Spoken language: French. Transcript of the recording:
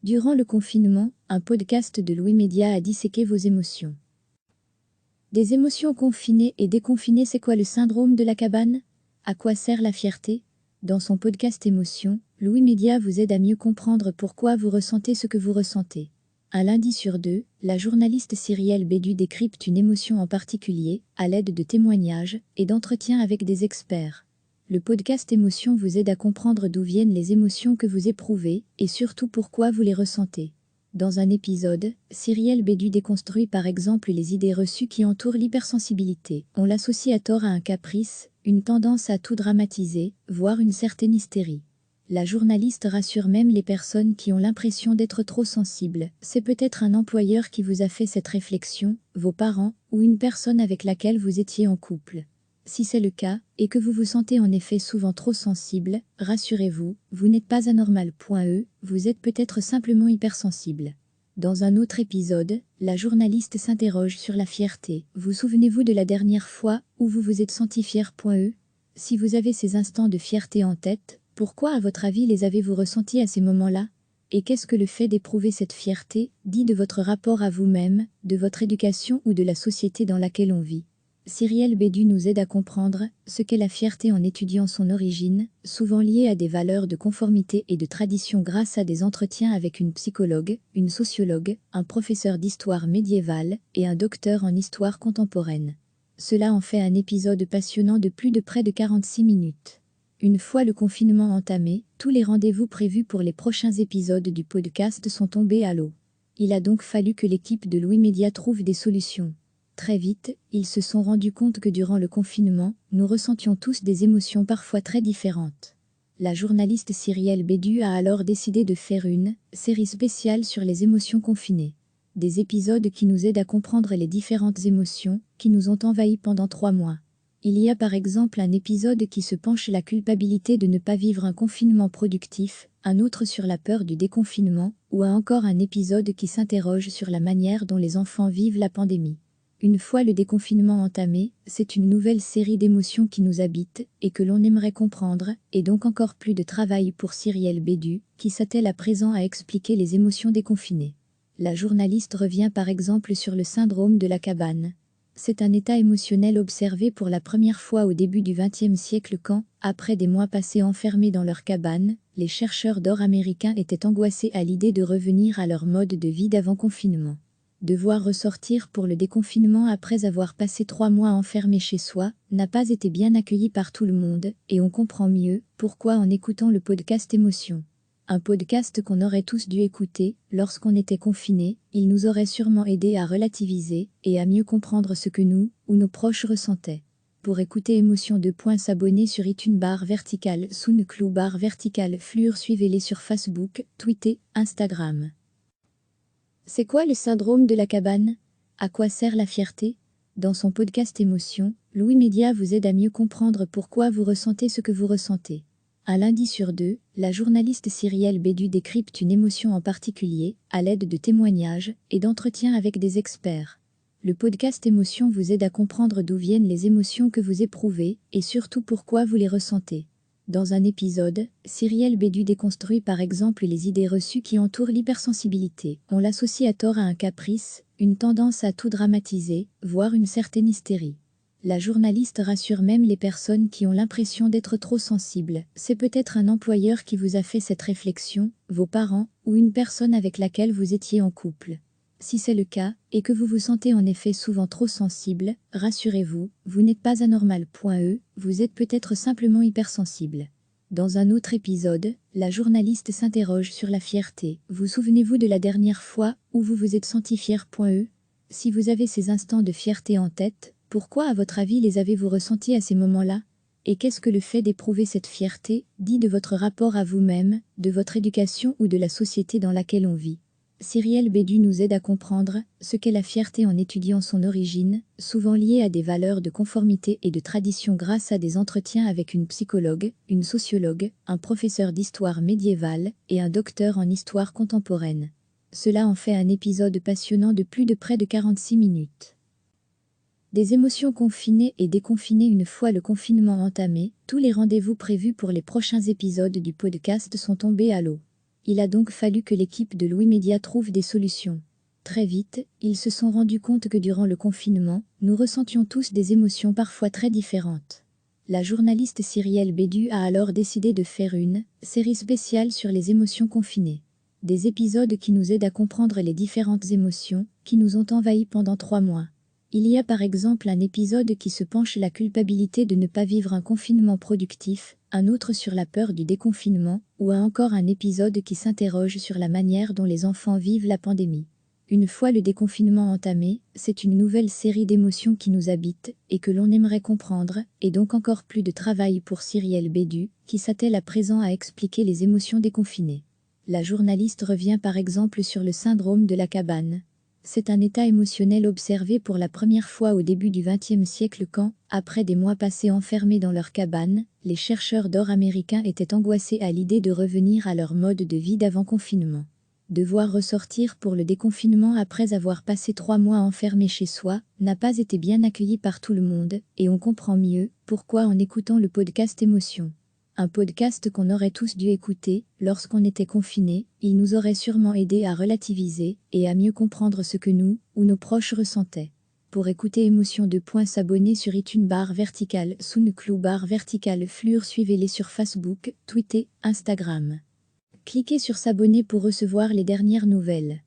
Durant le confinement, un podcast de Louis Média a disséqué vos émotions. Des émotions confinées et déconfinées, c'est quoi le syndrome de la cabane? À quoi sert la fierté? Dans son podcast Émotions, Louis Média vous aide à mieux comprendre pourquoi vous ressentez ce que vous ressentez. Un lundi sur deux, la journaliste Cyrielle Bédu décrypte une émotion en particulier, à l'aide de témoignages et d'entretiens avec des experts. Le podcast Émotions vous aide à comprendre d'où viennent les émotions que vous éprouvez et surtout pourquoi vous les ressentez. Dans un épisode, Cyrielle Bédu déconstruit par exemple les idées reçues qui entourent l'hypersensibilité. On l'associe à tort à un caprice, une tendance à tout dramatiser, voire une certaine hystérie. La journaliste rassure même les personnes qui ont l'impression d'être trop sensibles. C'est peut-être un employeur qui vous a fait cette réflexion, vos parents, ou une personne avec laquelle vous étiez en couple. Si c'est le cas, et que vous vous sentez en effet souvent trop sensible, rassurez-vous, vous n'êtes pas anormal. Vous êtes peut-être simplement hypersensible. Dans un autre épisode, la journaliste s'interroge sur la fierté. Vous souvenez-vous de la dernière fois où vous vous êtes senti fier? Si vous avez ces instants de fierté en tête, pourquoi à votre avis les avez-vous ressentis à ces moments-là? Et qu'est-ce que le fait d'éprouver cette fierté dit de votre rapport à vous-même, de votre éducation ou de la société dans laquelle on vit? Cyrielle Bédu nous aide à comprendre ce qu'est la fierté en étudiant son origine, souvent liée à des valeurs de conformité et de tradition grâce à des entretiens avec une psychologue, une sociologue, un professeur d'histoire médiévale et un docteur en histoire contemporaine. Cela en fait un épisode passionnant de plus de près de 46 minutes. Une fois le confinement entamé, tous les rendez-vous prévus pour les prochains épisodes du podcast sont tombés à l'eau. Il a donc fallu que l'équipe de Louis Média trouve des solutions. Très vite, ils se sont rendus compte que durant le confinement, nous ressentions tous des émotions parfois très différentes. La journaliste Cyrielle Bédu a alors décidé de faire une série spéciale sur les émotions confinées. Des épisodes qui nous aident à comprendre les différentes émotions qui nous ont envahis pendant 3 mois. Il y a par exemple un épisode qui se penche sur la culpabilité de ne pas vivre un confinement productif, un autre sur la peur du déconfinement, ou encore un épisode qui s'interroge sur la manière dont les enfants vivent la pandémie. Une fois le déconfinement entamé, c'est une nouvelle série d'émotions qui nous habitent et que l'on aimerait comprendre, et donc encore plus de travail pour Cyrielle Bédu, qui s'attelle à présent à expliquer les émotions déconfinées. La journaliste revient par exemple sur le syndrome de la cabane. C'est un état émotionnel observé pour la première fois au début du XXe siècle quand, après des mois passés enfermés dans leur cabane, les chercheurs d'or américains étaient angoissés à l'idée de revenir à leur mode de vie d'avant confinement. Devoir ressortir pour le déconfinement après avoir passé 3 mois enfermé chez soi n'a pas été bien accueilli par tout le monde, et on comprend mieux pourquoi en écoutant le podcast Émotions. Un podcast qu'on aurait tous dû écouter lorsqu'on était confinés, il nous aurait sûrement aidé à relativiser et à mieux comprendre ce que nous ou nos proches ressentaient. Pour écouter Émotions s'abonner sur iTunes /SoundCloud /Fleur suivez-les sur Facebook, Twitter, Instagram. C'est quoi le syndrome de la cabane? À quoi sert la fierté? Dans son podcast Émotions, Louis Média vous aide à mieux comprendre pourquoi vous ressentez ce que vous ressentez. Un lundi sur deux, la journaliste Cyrielle Bédu décrypte une émotion en particulier, à l'aide de témoignages et d'entretiens avec des experts. Le podcast Émotions vous aide à comprendre d'où viennent les émotions que vous éprouvez et surtout pourquoi vous les ressentez. Dans un épisode, Cyrielle Bédu déconstruit par exemple les idées reçues qui entourent l'hypersensibilité. On l'associe à tort à un caprice, une tendance à tout dramatiser, voire une certaine hystérie. La journaliste rassure même les personnes qui ont l'impression d'être trop sensibles. C'est peut-être un employeur qui vous a fait cette réflexion, vos parents, ou une personne avec laquelle vous étiez en couple. Si c'est le cas, et que vous vous sentez en effet souvent trop sensible, rassurez-vous, vous n'êtes pas anormal. Vous êtes peut-être simplement hypersensible. Dans un autre épisode, la journaliste s'interroge sur la fierté. Vous souvenez-vous de la dernière fois où vous vous êtes senti fier? Si vous avez ces instants de fierté en tête, pourquoi à votre avis les avez-vous ressentis à ces moments-là? Et qu'est-ce que le fait d'éprouver cette fierté dit de votre rapport à vous-même, de votre éducation ou de la société dans laquelle on vit? Cyrielle Bédu nous aide à comprendre ce qu'est la fierté en étudiant son origine, souvent liée à des valeurs de conformité et de tradition grâce à des entretiens avec une psychologue, une sociologue, un professeur d'histoire médiévale et un docteur en histoire contemporaine. Cela en fait un épisode passionnant de plus de près de 46 minutes. Des émotions confinées et déconfinées. Une fois le confinement entamé, tous les rendez-vous prévus pour les prochains épisodes du podcast sont tombés à l'eau. Il a donc fallu que l'équipe de Louis Média trouve des solutions. Très vite, ils se sont rendus compte que durant le confinement, nous ressentions tous des émotions parfois très différentes. La journaliste Cyrielle Bédu a alors décidé de faire une série spéciale sur les émotions confinées. Des épisodes qui nous aident à comprendre les différentes émotions qui nous ont envahis pendant 3 mois. Il y a par exemple un épisode qui se penche sur la culpabilité de ne pas vivre un confinement productif, un autre sur la peur du déconfinement, ou encore un épisode qui s'interroge sur la manière dont les enfants vivent la pandémie. Une fois le déconfinement entamé, c'est une nouvelle série d'émotions qui nous habitent et que l'on aimerait comprendre, et donc encore plus de travail pour Cyrielle Bédu, qui s'attelle à présent à expliquer les émotions déconfinées. La journaliste revient par exemple sur le syndrome de la cabane. C'est un état émotionnel observé pour la première fois au début du XXe siècle quand, après des mois passés enfermés dans leur cabane, les chercheurs d'or américains étaient angoissés à l'idée de revenir à leur mode de vie d'avant confinement. Devoir ressortir pour le déconfinement après avoir passé 3 mois enfermé chez soi n'a pas été bien accueilli par tout le monde, et on comprend mieux pourquoi en écoutant le podcast Émotions. Un podcast qu'on aurait tous dû écouter lorsqu'on était confinés, il nous aurait sûrement aidé à relativiser et à mieux comprendre ce que nous ou nos proches ressentaient. Pour écouter Émotions s'abonner sur iTunes /vertical, SoundCloud /vertical, Fleur, suivez-les sur Facebook, Twitter, Instagram. Cliquez sur s'abonner pour recevoir les dernières nouvelles.